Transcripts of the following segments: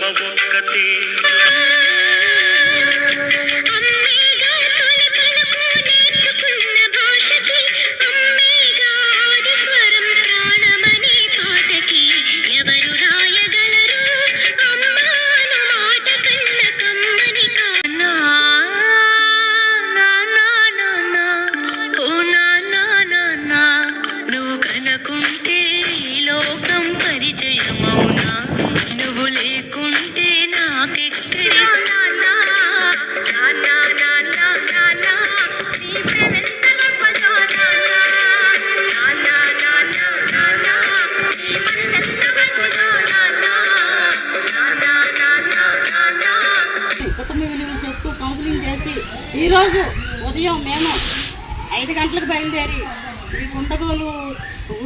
ఒక్కతే. కుటుంబ విలువలు చెప్తూ కౌన్సిలింగ్ చేసి ఈరోజు ఉదయం మేము 5 గంటలకు బయలుదేరి ఈ కుంటగోలు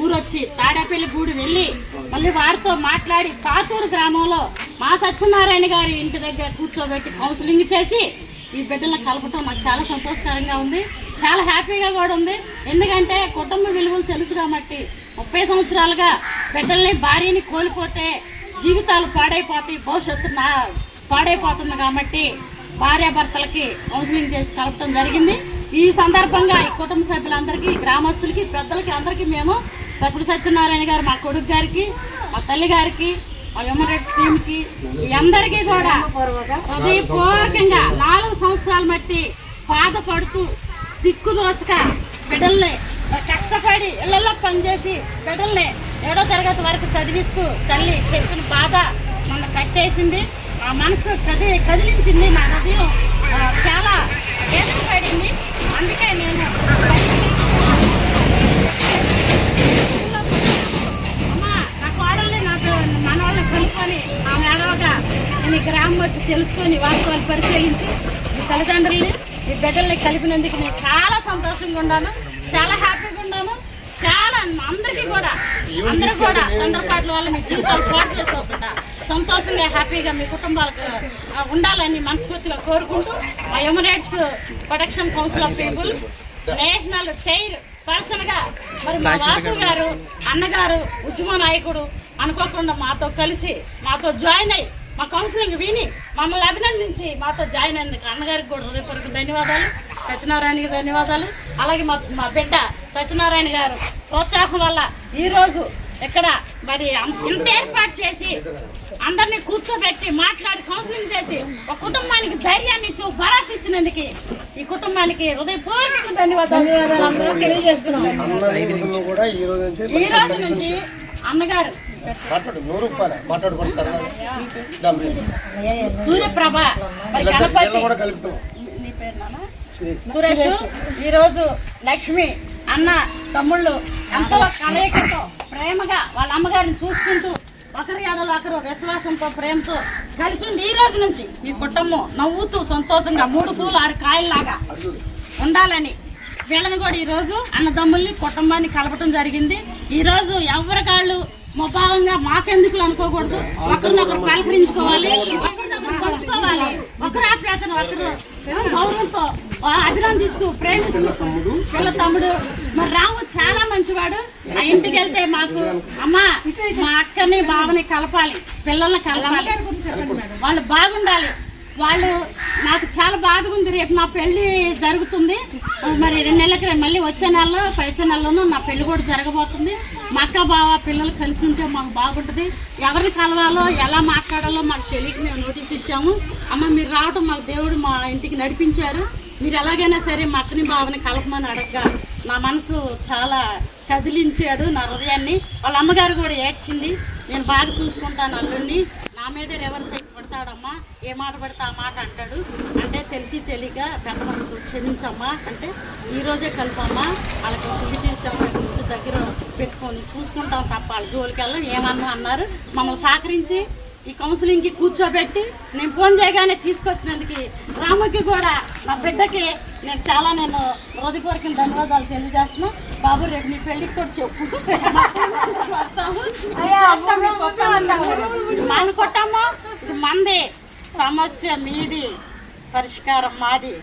ఊరొచ్చి తాడేపల్లి గూడి వెళ్ళి మళ్ళీ వారితో మాట్లాడి పాతూరు గ్రామంలో మా సత్యనారాయణ గారి ఇంటి దగ్గర కూర్చోబెట్టి కౌన్సిలింగ్ చేసి ఈ బిడ్డలను కలపటం నాకు చాలా సంతోషకరంగా ఉంది, చాలా హ్యాపీగా కూడా ఉంది. ఎందుకంటే కుటుంబ విలువలు తెలుసు కాబట్టి 30 సంవత్సరాలుగా బిడ్డల్ని భార్యని కోల్పోతే జీవితాలు పాడైపోతాయి, భవిష్యత్తు పాడైపోతుంది కాబట్టి భార్యాభర్తలకి కౌన్సిలింగ్ చేసి కలపడం జరిగింది. ఈ సందర్భంగా ఈ కుటుంబ సభ్యులందరికీ, గ్రామస్తులకి, పెద్దలకి అందరికీ మేము సప్పుడు సత్యనారాయణ గారు, మా కొడుకు గారికి, మా తల్లి గారికి, మా హ్యూమన్ రైట్స్ టీమ్కి అందరికీ కూడా హృదయపూర్వకంగా 4 సంవత్సరాలు మట్టి బాధపడుతూ దిక్కుదోసక బిడ్డల్ని కష్టపడి ఇళ్లలో పనిచేసి బిడ్డల్ని 7వ తరగతి వరకు చదివిస్తూ తల్లి చెప్పిన బాధ నన్ను కట్టేసింది. ఆ మనసు కదిలించింది, నా హృదయం చాలా వేదన పడింది. అందుకే నేను అమ్మ నా కోడల్ని మనవాళ్ళని కనుక్కొని ఆమె అడవగా నేను ఈ గ్రామం వచ్చి తెలుసుకొని వాస్తవాలు పరిశీలించి ఈ తల్లిదండ్రుల్ని ఈ బిడ్డల్ని కలిపినందుకు నేను చాలా సంతోషంగా ఉన్నాను, చాలా హ్యాపీగా ఉన్నాను. చాలా అందరికీ కూడా అందరూ కూడా తొందరపాట్ల వల్ల మీ జీవితాలు పాటు చేసుకోకుండా సంతోషంగా హ్యాపీగా మీ కుటుంబాలకు ఉండాలని మనస్ఫూర్తిగా కోరుకుంటూ మా human rights protection council of people national chair పర్సన్గా మరి మా వాసు గారు అన్నగారు ఉద్యమ నాయకుడు అనుకోకుండా మాతో కలిసి మాతో జాయిన్ అయ్యి మా కౌన్సిలింగ్ విని మమ్మల్ని అభినందించి మాతో జాయిన్ అయినందుకు అన్నగారికి కూడా హృదయపూర్వక ధన్యవాదాలు, సత్యనారాయణకి ధన్యవాదాలు. అలాగే మా బిడ్డ సత్యనారాయణ గారు ప్రోత్సాహం వల్ల ఈరోజు ఇక్కడ మరి ఇంత ఏర్పాటు చేసి అందరినీ కూర్చోబెట్టి మాట్లాడి కౌన్సిలింగ్ చేసి ఒక కుటుంబానికి ధైర్యాన్ని ఇచ్చి భరోసా ఇచ్చినందుకు ఈ కుటుంబానికి హృదయపూర్వక ధన్యవాదాలు ఈ రోజు నుంచి అన్నగారు సూర్యప్రభ మరి గణపతి సురేష్ ఈరోజు లక్ష్మి అన్న తమ్ముళ్ళు ఎంతో కలయికతో ప్రేమగా వాళ్ళ అమ్మగారిని చూసుకుంటూ ఒకరి ఎడలు ఒకరు విశ్వాసంతో ప్రేమతో కలిసి ఉండి ఈ రోజు నుంచి ఈ కుటుంబం నవ్వుతూ సంతోషంగా 3 పూలు 6 కాయల్లాగా ఉండాలని వీళ్ళని కూడా ఈరోజు అన్నదమ్ముల్ని కుటుంబాన్ని కలపటం జరిగింది. ఈరోజు ఎవరి కాళ్ళు ముభావంగా మాకెందుకు అనుకోకూడదు, ఒకరినొకరు పలకరించుకోవాలి, ఒకరినొకరు పంచుకోవాలి, ఒకరు ఆప్యాతను ఒకరు గౌరవంతో అభినందిస్తూ ప్రేమిస్తూ వీళ్ళ తమ్ముడు మరి రాము చాలా మంచివాడు. ఆ ఇంటికి వెళ్తే మాకు అమ్మ మా అక్కని బావని కలపాలి, పిల్లల్ని కలపాలి, వాళ్ళు బాగుండాలి, వాళ్ళు నాకు చాలా బాధగా ఉంది. రేపు నా పెళ్లి జరుగుతుంది, మరి 2 నెలలకి మళ్ళీ వచ్చే నెలలో పైచే నెలలోనూ నా పెళ్లి కూడా జరగబోతుంది. మా అక్క బావ పిల్లలు కలిసి ఉంటే మాకు బాగుంటుంది. ఎవరిని కలవాలో ఎలా మాట్లాడాలో మాకు తెలియక మేము నోటీస్ ఇచ్చాము. అమ్మ మీరు రావటం మాకు దేవుడు మా ఇంటికి నడిపించారు, మీరు ఎలాగైనా సరే మా అక్కని బావని కలపమని అడగగా నా మనసు చాలా కదిలించాడు నా హృదయాన్ని. వాళ్ళ అమ్మగారు కూడా ఏడ్చింది, నేను బాగా చూసుకుంటాను అల్లుడిని, నా మీదే రివర్స్ అయి పడతాడమ్మా, ఏ మాట పడితే ఆ మాట అంటాడు అంటే తెలిసి తెలియక పెద్ద మనసు క్షమించమ్మా అంటే ఈరోజే కలపమ్మా, వాళ్ళకి ఫిజిటివ్స్ కొంచెం దగ్గర పెట్టుకొని చూసుకుంటాం తప్ప వాళ్ళ జోలికి వెళ్ళం ఏమన్నా అన్నారు. మమ్మల్ని సహకరించి ఈ కౌన్సిలింగ్కి కూర్చోబెట్టి నేను ఫోన్ చేయగానే తీసుకొచ్చినందుకు రాముకి కూడా నా బిడ్డకి నేను హృదయపూర్వక ధన్యవాదాలు తెలియజేస్తున్నాను. బాబు రేపు నీ పెళ్ళికి కూడా చెప్పు, మనం కొట్టామా ఇది మంది, సమస్య మీది, పరిష్కారం మాది.